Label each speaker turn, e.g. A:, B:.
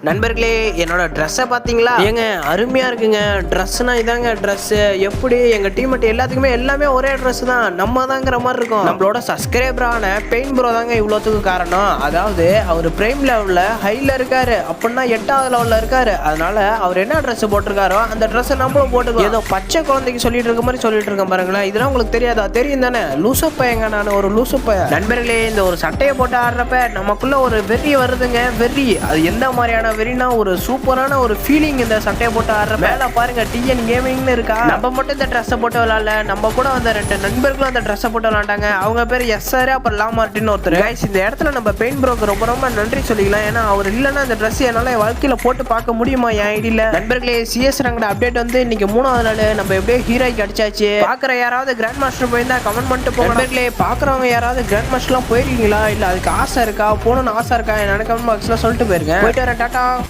A: நண்பர்களே, என்னோட ட்ரெஸ்ஸை பார்த்தீங்களா? ஏங்க அருமையா இருக்குங்க. ட்ரெஸ்னா இதாங்க ட்ரெஸ். எப்படி எங்க டீம்மேட் எல்லாத்துக்குமே எல்லாமே ஒரே ட்ரெஸ் தான், நம்ம தாங்கிற மாதிரி இருக்கும். நம்மளோட சப்ஸ்கிரைபரான பெயின் ப்ரோ தாங்க இவ்வளோத்துக்கு காரணம். அதாவது அவர் பிரைம் லெவலில் ஹைல இருக்காரு, அப்படின்னா 8வது லெவலில் இருக்காரு. அதனால அவர் என்ன ட்ரெஸ் போட்டிருக்காரோ அந்த ட்ரெஸ்ஸை நம்மளும் போட்டுக்கோ. ஏதோ பச்சை குழந்தைக்கு சொல்லிட்டு இருக்க மாதிரி சொல்லிட்டு இருக்கேன் பாருங்களேன். இதெல்லாம் உங்களுக்கு தெரியாதா? தெரியும் தானே? லூசுப்பையங்க, நான் ஒரு லூசுப்பைய. நண்பர்களே, இந்த ஒரு சட்டையை போட்டு ஆடுறப்ப நமக்குள்ள ஒரு வெறி வருதுங்க. வெறி அது எந்த மாதிரியான வெறினா, ஒரு சூப்பரான ஒரு ஃபீலிங் இந்த சட்டையை போட்டு ஆடுற. மேல பாருங்க டிஎன் கேமிங்னு இருக்கா. நம்ம மட்டும் இந்த ட்ரெஸ்ஸை போட்டு விளாடல, நம்ம கூட வந்த 2 நண்பர்களும் அந்த ட்ரெஸ்ஸை போட்டு விளாண்டாங்க. அவங்க பேர் எஸ்ஆர் அப்புறம் லாமார்டின்னு ஒருத்தர். கைஸ், இந்த இடத்துல நம்ம பெயின் ப்ரோக்கு ரொம்ப ரொம்ப நன்றி சொல்லிக்கலாம். ஏன்னா அவர் இல்லைன்னா இந்த ட்ரெஸ் என்னால வாழ்க்கையில போட்டு பார்க்க முடியுமா என் ஐடியில. நண்பர்களே, சிஎஸ் ரங்கட அப்டேட் வந்து இன்னைக்கு 3வது நாள். நம்ம எப்படியே ஹீரோய்க்கு அடிச்சாச்சு. பாக்குற யாராவது கிராண்ட் மாஸ்டர் போயிருந்தா கமெண்ட் பண்ணிட்டு போங்க. நண்பர்களே, பாக்குறவங்க யாராவது கிராண்ட் மாஸ்டர்லாம் போயிருக்கீங்களா? இல்ல அதுக்கு ஆசை இருக்கா, போகணும்னு ஆசை இருக்கா? என்னோட கமெண்ட் பாக்ஸ்ல சொல்லிட்டு போயிருங்க. போயிட்டு வரேன், டாடா.